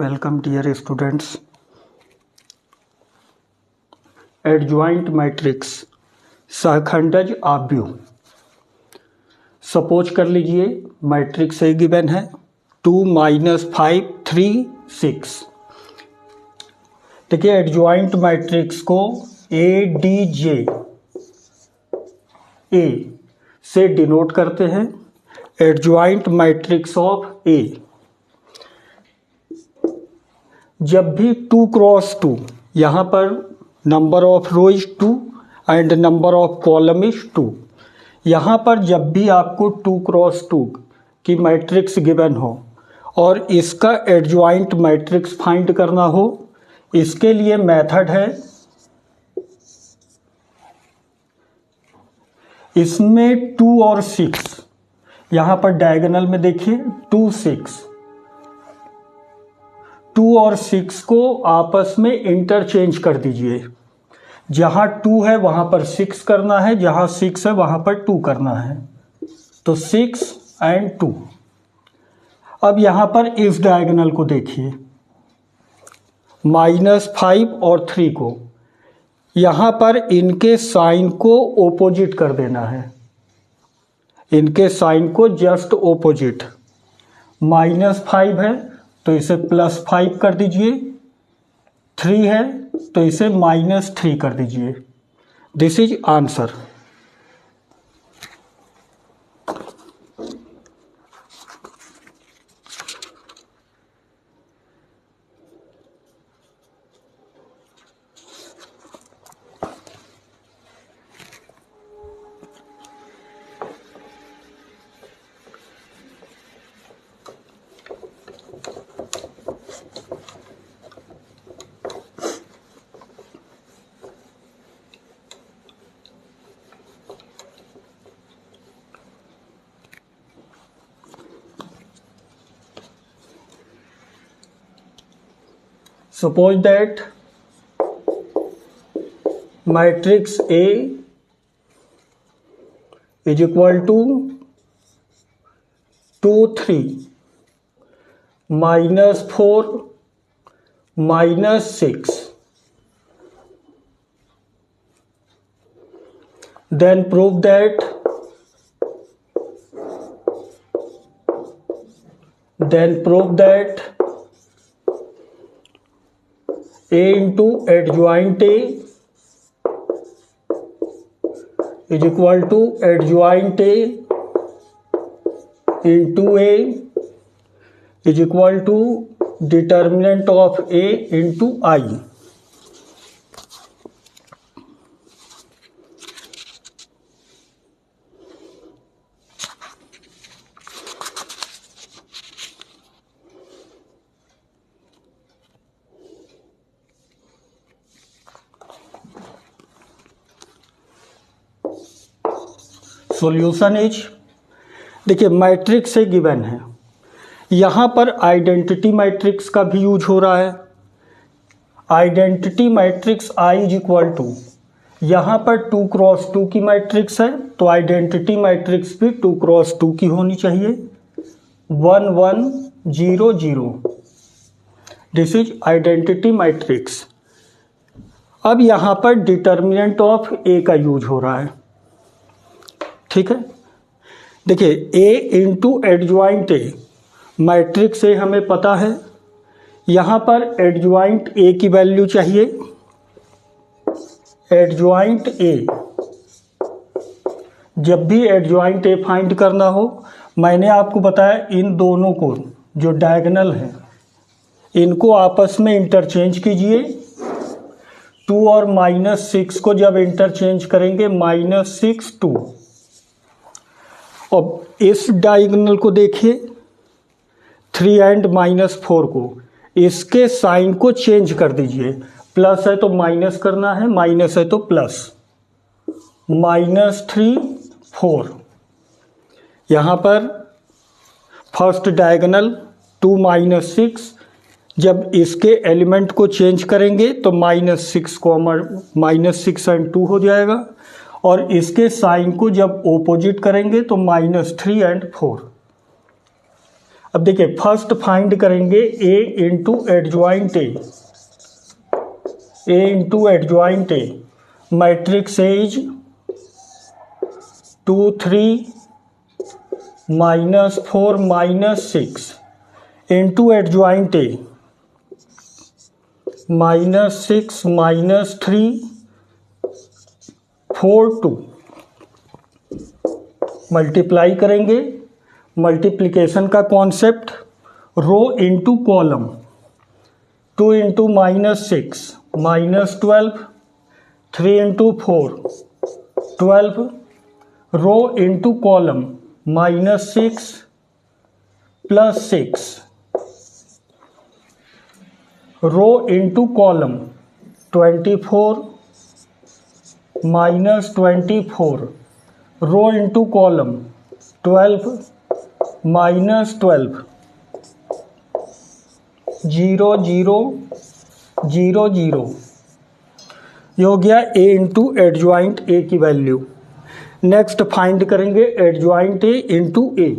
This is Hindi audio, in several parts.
welcome dear students. Adjoint matrix सहखंडज आव्यूह। सपोज कर लीजिए मैट्रिक्स ए गिवन है 2 - 5 3 6। देखिए एडजॉइंट मैट्रिक्स को ADJ ए से डिनोट करते हैं। एडजॉइंट मैट्रिक्स ऑफ ए जब भी 2 क्रॉस 2, यहाँ पर number of row is 2 and number of column is 2, यहाँ पर जब भी आपको 2 क्रॉस 2 की मैट्रिक्स गिवन हो और इसका एडजॉइंट मैट्रिक्स फाइंड करना हो, इसके लिए मेथड है, इसमें 2 और 6, यहाँ पर डायगोनल में देखिए 2 6, 2 और 6 को आपस में इंटरचेंज कर दीजिए। जहाँ 2 है वहाँ पर 6 करना है, जहाँ 6 है वहाँ पर 2 करना है, तो 6 एंड 2। अब यहाँ पर इस डायगोनल को देखिए, -5 और 3 को, यहाँ पर इनके साइन को ओपोजिट कर देना है, इनके साइन को जस्ट ओपोजिट। -5 है तो इसे +5 कर दीजिए, 3 है तो इसे -3 कर दीजिए। This is answer. Suppose that matrix A is equal to 2 3 -4 -6, then prove that A into adjoint A is equal to adjoint A into A is equal to determinant of A into I। Solution is, देखिए मैट्रिक्स से गिवन है, यहाँ पर आइडेंटिटी मैट्रिक्स का भी यूज हो रहा है। Identity matrix I is equal to, यहाँ पर 2 क्रॉस 2 की मैट्रिक्स है तो आइडेंटिटी मैट्रिक्स भी 2 क्रॉस 2 की होनी चाहिए, 1 1 0 0। This is identity matrix. अब यहाँ पर डिटर्मिनेंट ऑफ A का यूज हो रहा है, ठीक है। देखिए A into adjoint A, matrix से हमें पता है, यहाँ पर एडजॉइंट A की वैल्यू चाहिए। एडजॉइंट A, जब भी एडजॉइंट A फाइंड करना हो, मैंने आपको बताया इन दोनों को जो डायगोनल है इनको आपस में इंटरचेंज कीजिए। 2 और -6 को जब इंटरचेंज करेंगे -6 2। अब इस डायगोनल को देखिए 3 एंड -4 को, इसके साइन को चेंज कर दीजिए, प्लस है तो माइनस करना है, माइनस है तो प्लस, -3 4। यहाँ पर फर्स्ट डायगोनल 2 -6, जब इसके एलिमेंट को चेंज करेंगे तो -6 एंड 2 हो जाएगा, और इसके साइन को जब ओपोजिट करेंगे तो -3 एंड 4। अब देखिए फर्स्ट फाइंड करेंगे A into adjoint A matrix is 2 3 -4 -6 into adjoint A -6 -3 4 2 multiply करेंगे। मल्टीप्लिकेशन का concept row into column 2 into -6 -12 3 into 4 12 row into column -6 +6 row into column 24 -24 row into column 12 -12 0 0 0 0। ये हो गया ए इंटू एडजॉइंट ए की वैल्यू। नेक्स्ट फाइंड करेंगे एडजॉइंट ए इंटू ए।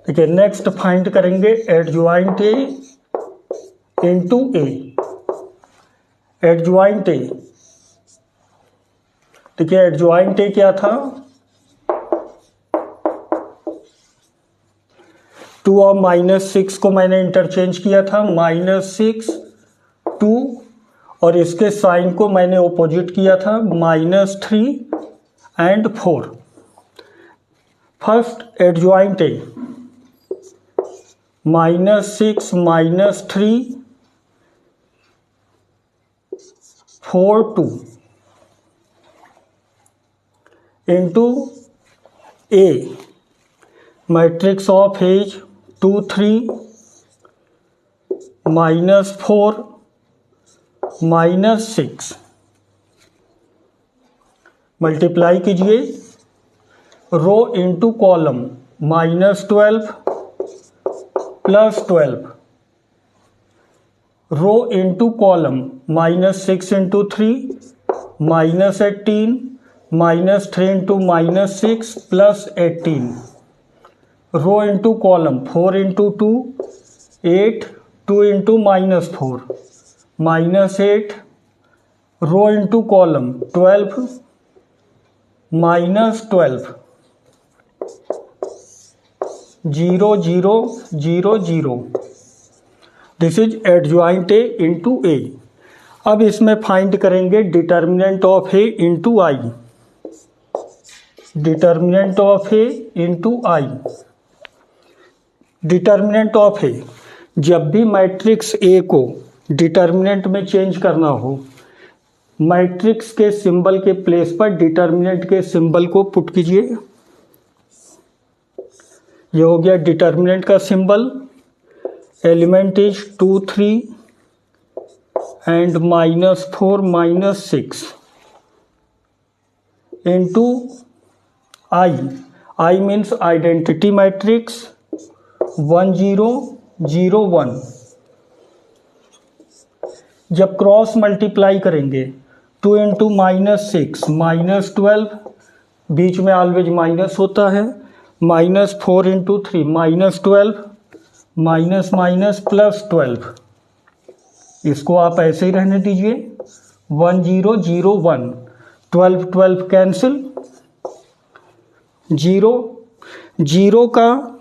देखिए नेक्स्ट फाइंड करेंगे adjoint A into A. Adjoint A, देखिए एडजॉइंट ए क्या था, 2 और -6 को मैंने इंटरचेंज किया था, -6 2 और इसके साइन को मैंने ऑपोजिट किया था -3 and 4। First adjoint A -6 -3 4 2 into A matrix of as 2 3 -4 -6 multiply कीजिए। Row into column -12 +12 row into column -6 into 3 -18 -3 into -6 +18 row into column 4 into 2 8 2 into -4 -8 row into column 12 -12 0 0 0 0। This is adjoint A into A. अब इसमें फाइंड करेंगे determinant of A into I. Determinant of A into I. Determinant of A, जब भी मैट्रिक्स ए को डिटर्मिनेंट में चेंज करना हो, मैट्रिक्स के सिंबल के प्लेस पर डिटर्मिनेंट के सिंबल को पुट कीजिए। ये हो गया डिटर्मिनेंट का symbol. Element is 2 3 and -4 -6 into I. I means identity matrix 1 0 0 1। जब क्रॉस मल्टीप्लाई करेंगे 2 इंटू -6 -12, बीच में ऑलवेज माइनस होता है, -4 इंटू 3 -12 -+12। इसको आप ऐसे ही रहने दीजिए। 1 0 0 1 12 12 कैंसिल। 0 0 का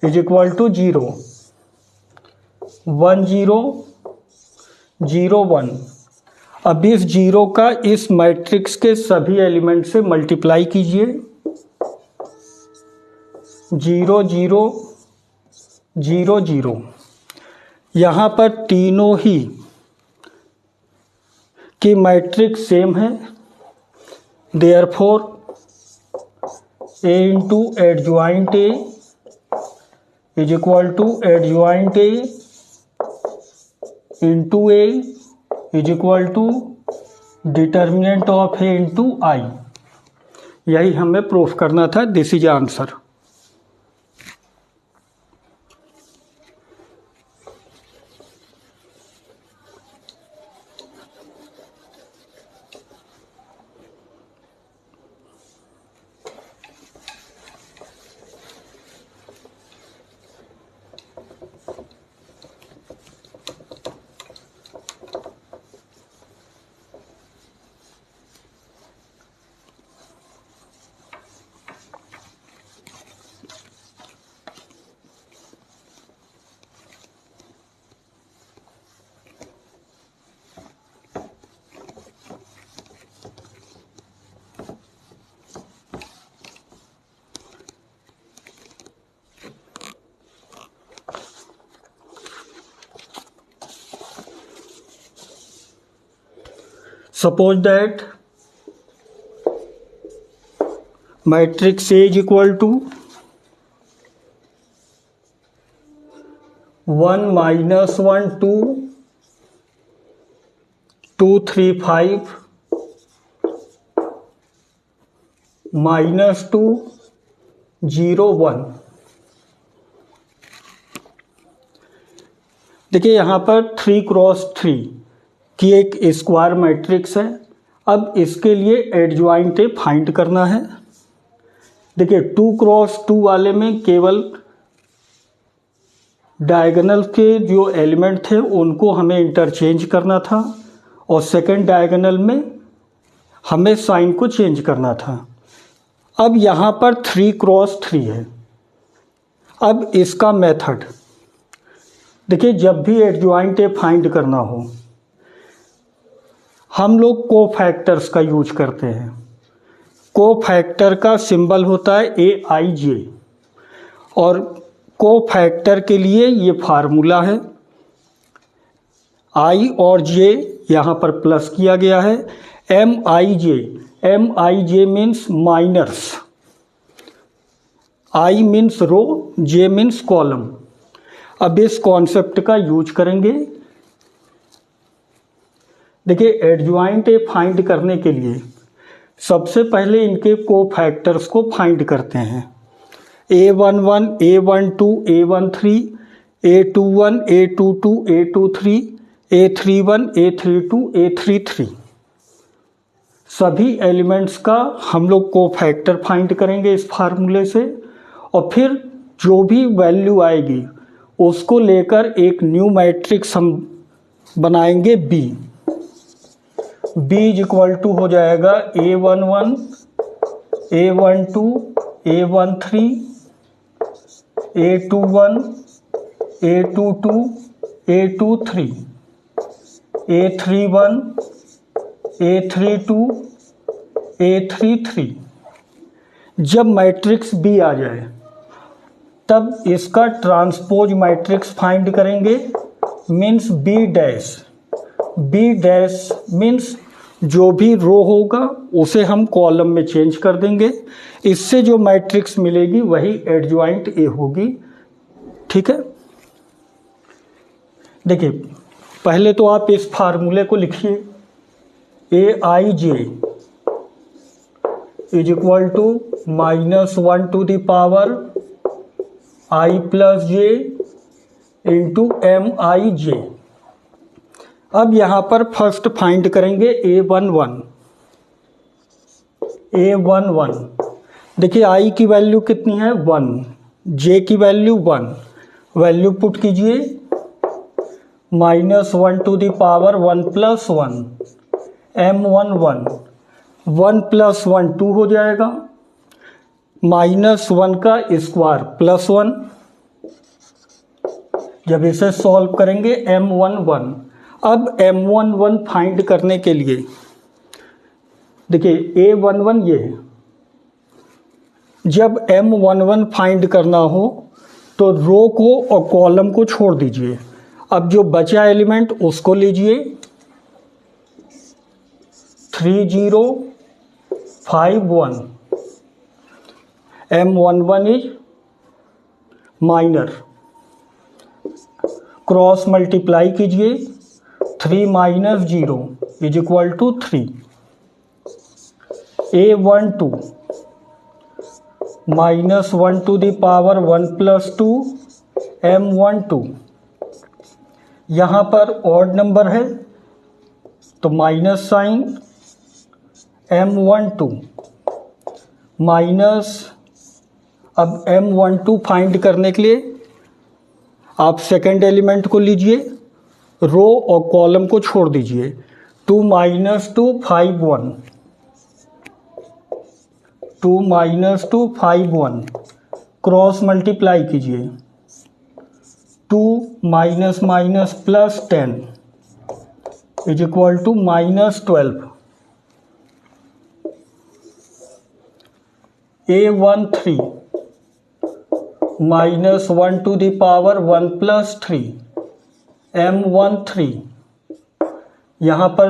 इज इक्वल टू 0 1 0 0 1। अब इस 0 का इस मैट्रिक्स के सभी एलिमेंट से मल्टीप्लाई कीजिए। 0 0 0 0। यहाँ पर तीनों ही की मैट्रिक्स सेम है, therefore A into adjoint A is equal to adjoint A into A is equal to determinant of A into I. यही हमें प्रूफ करना था। This is answer. Suppose that matrix A is equal to 1 minus 1 2 2 3 5 minus 2 0 1। देखिए यहाँ पर 3 क्रॉस 3 की एक स्क्वायर मैट्रिक्स है। अब इसके लिए एडजॉइंट ए फाइंड करना है। देखिए 2 क्रॉस 2 वाले में केवल डायगोनल के जो एलिमेंट थे उनको हमें इंटरचेंज करना था और सेकंड डायगोनल में हमें साइन को चेंज करना था। अब यहाँ पर 3 क्रॉस 3 है। अब इसका मेथड देखिए, जब भी एडजॉइंट ए फाइंड करना हो हम लोग कोफैक्टर्स का यूज करते हैं। कोफैक्टर का सिंबल होता है AIJ और कोफैक्टर के लिए ये फार्मूला है। I और J यहाँ पर प्लस किया गया है। MIJ means minors, I means row, J means column. अब इस कॉन्सेप्ट का यूज करेंगे। देखिए एडजॉइंट ए फाइंड करने के लिए सबसे पहले इनके कोफैक्टर्स को फाइंड करते हैं। A11 A12 A13 A21 A22 A23 A31 A32 A33 सभी एलिमेंट्स का हम लोग कोफैक्टर फाइंड करेंगे इस फार्मूले से और फिर जो भी वैल्यू आएगी उसको लेकर एक न्यू मैट्रिक्स हम बनाएंगे B इज इक्वल टू हो जाएगा A11 A12 A13 A21 A22 A23 A31 A32 A33। जब मैट्रिक्स B आ जाए तब इसका ट्रांसपोज मैट्रिक्स फाइंड करेंगे, मीन्स B डैश मीन्स जो भी रो होगा उसे हम कॉलम में चेंज कर देंगे। इससे जो मैट्रिक्स मिलेगी वही एडजॉइंट ए होगी। ठीक है, देखिए पहले तो आप इस फार्मूले को लिखिए। AIJ is equal to -1 to the power I plus J into MIJ। अब यहाँ पर फर्स्ट फाइंड करेंगे A11। देखिए I की वैल्यू कितनी है 1, J की वैल्यू 1, वैल्यू पुट कीजिए -1 to the power 1 plus 1 M11 1 plus 1 2 हो जाएगा, -1 का स्क्वायर +1। जब इसे सॉल्व करेंगे M11। अब M11 फाइंड करने के लिए देखिए A11 ये है। जब M11 फाइंड करना हो तो रो को और कॉलम को छोड़ दीजिए। अब जो बचा एलिमेंट उसको लीजिए 3051। M11 is minor, cross multiply कीजिए, 3 minus 0 is equal to 3। A12 minus 1 to the power 1 plus 2 M12, यहाँ पर ऑड नंबर है तो माइनस साइन M12 माइनस, अब M12 फाइंड करने के लिए आप सेकेंड एलिमेंट को लीजिए, रो और कॉलम को छोड़ दीजिए। 2 माइनस 2 5 1, 2 माइनस 2 5 1, क्रॉस मल्टीप्लाई कीजिए, 2 minus minus plus 10 is equal to minus 12। A13 minus 1 to the power 1 plus 3 M13, यहाँ पर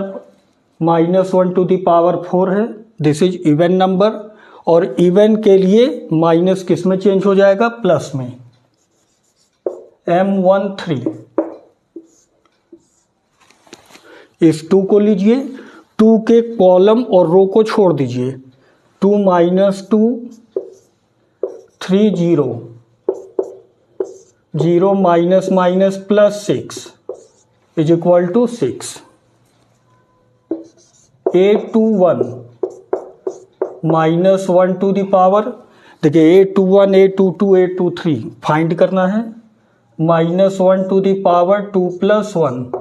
माइनस 1 टू द पावर 4 है, दिस इज इवन नंबर, और इवन के लिए माइनस किस में चेंज हो जाएगा, प्लस में। M13, इस 2 को लीजिए, 2 के कॉलम और रो को छोड़ दीजिए, 2 minus 2 3 0, 0 minus minus plus 6 is equal to 6। A21 minus 1 to the power, देखिए A21 A22 A23 फाइंड करना है, minus 1 to the power 2 plus 1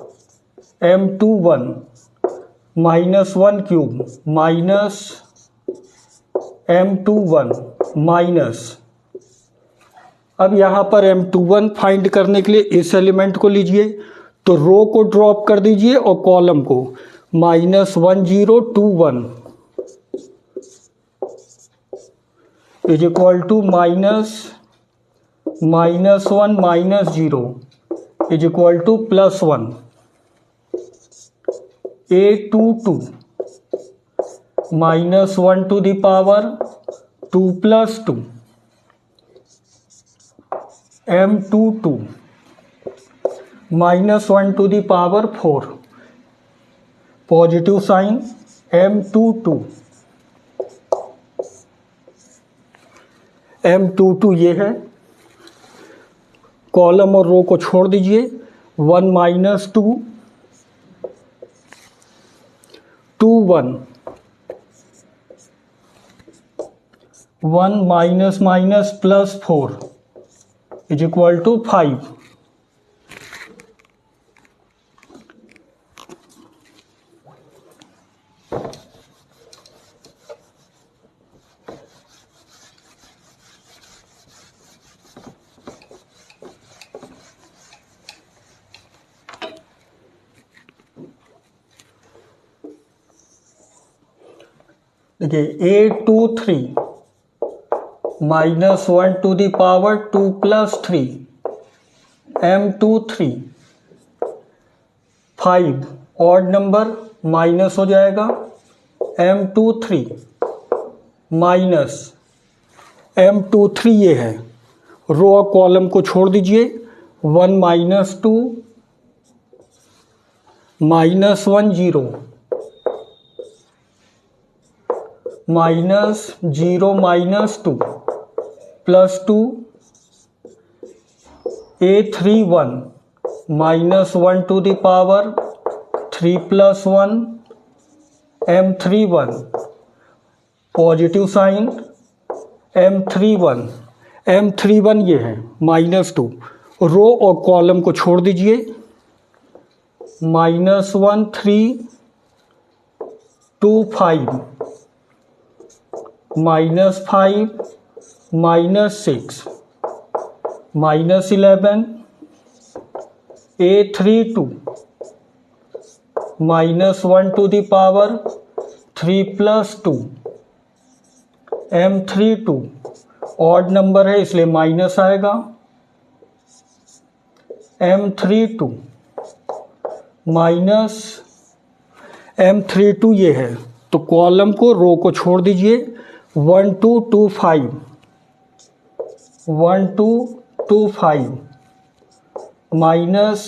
M21 minus 1 cube minus M21 minus, अब यहाँ पर M21 फाइंड करने के लिए इस एलिमेंट को लीजिए, तो रो को ड्रॉप कर दीजिए और कॉलम को, minus 1 0 2 1 is equal to minus minus 1 minus 0 is equal to plus 1। A22 minus 1 to the power 2 plus 2 M22 minus 1 to the power 4, positive sign M22 ये है, कॉलम और रो को छोड़ दीजिए, 1 minus 2 2 1, 1 minus minus plus 4 is equal to 5। देखिए A23 minus 1 to the power 2 plus 3 M23 5, odd number minus हो जाएगा, M23 माइनस M23 ये है, रो और कॉलम को छोड़ दीजिए, 1 minus 2 minus 1 0 minus 0 minus 2 plus 2 A31 minus 1 to the power 3 plus 1 M31 positive sign M31 ये है, माइनस 2, रो और कॉलम को छोड़ दीजिए, minus 1 3 2 5 minus 5 minus 6 minus 11 A32 minus 1 to the power 3 plus 2 M32 odd number है इसलिए माइनस आएगा, M32 माइनस M32 ये है, तो कॉलम को रो को छोड़ दीजिए, 1 2 2 5 1 2 to 5 minus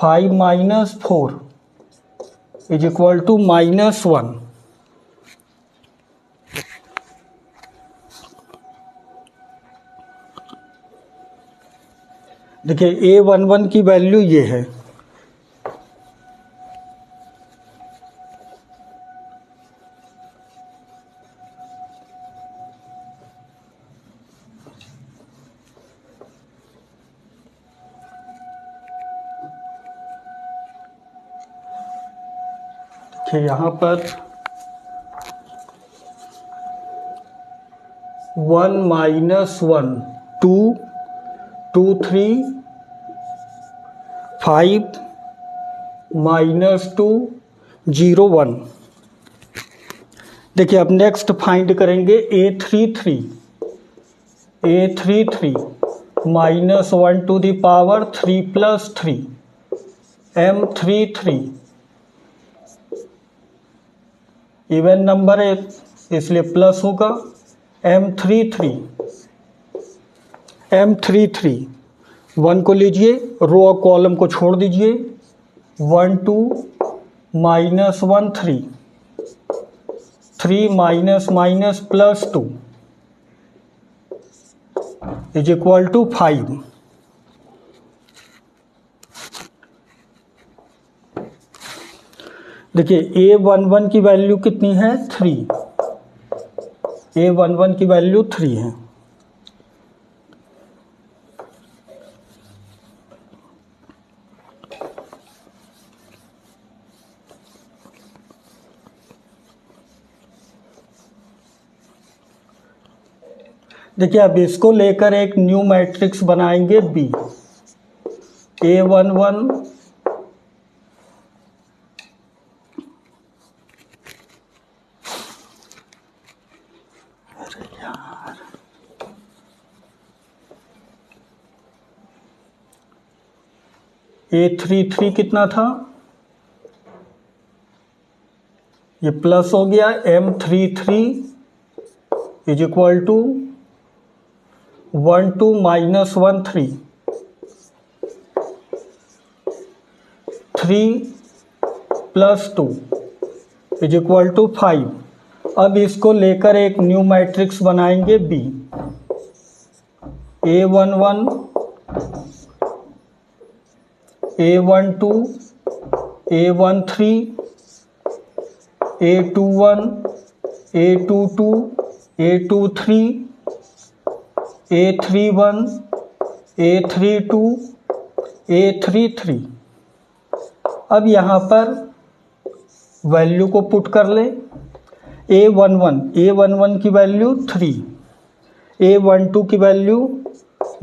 5 minus 4 is equal to -1। देखिए A11 की वैल्यू ये है। देखिए यहाँ पर 1 माइनस 1 2 2 3 5 -2 0 1। देखिए अब नेक्स्ट फाइंड करेंगे A33 -1 to the power 3 + 3 M33 even number है इसलिए प्लस होगा। M33 1 को लीजिए, रो और कॉलम को छोड़ दीजिए। 1 2 -1 3 3 +2 इज इक्वल टू 5। देखिए A11 की वैल्यू कितनी है 3। A11 की वैल्यू 3 है। देखिए अब इसको लेकर एक न्यू मैट्रिक्स बनाएंगे B। A11 A33 कितना था, ये प्लस हो गया। M33 is equal to 1 2 -1 3 3 + 2 is equal to 5। अब इसको लेकर एक न्यू मैट्रिक्स बनाएंगे B। A11 A12 A13 A21 A22 A23 A31 A32 A33। अब यहाँ पर वैल्यू को पुट कर ले। A11 की वैल्यू 3, A12 की value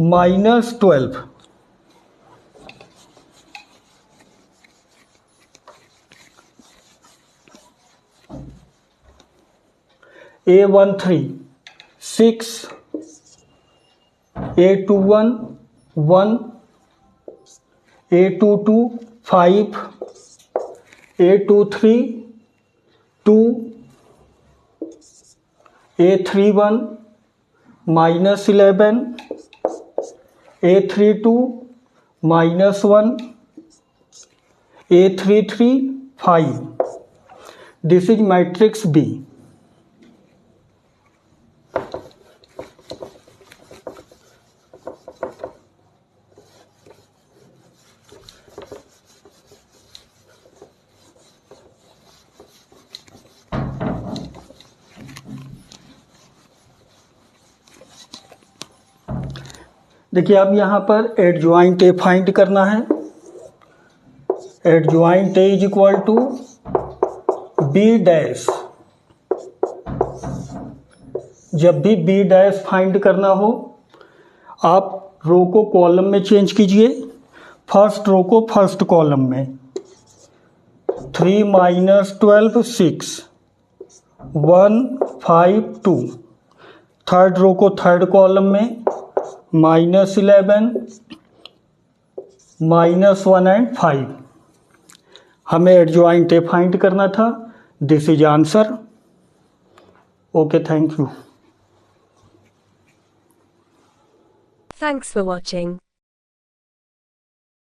-12, A13 6, A21 1, A22 5, A23 2, A31 -11, A32 -1, A33 5। This is matrix B। देखिए अब यहाँ पर एडजॉइंट ए फाइंड करना है। Adjoint A is equal to B dash. जब भी B डैश फाइंड करना हो आप रो को कॉलम में चेंज कीजिए। फर्स्ट रो को फर्स्ट कॉलम में 3 -12 6 1 5 2। थर्ड रो को थर्ड कॉलम में -11 -1 एंड 5। हमें एडजॉइंट ए फाइंड करना था। This is answer. Okay, thank you. Thanks for watching.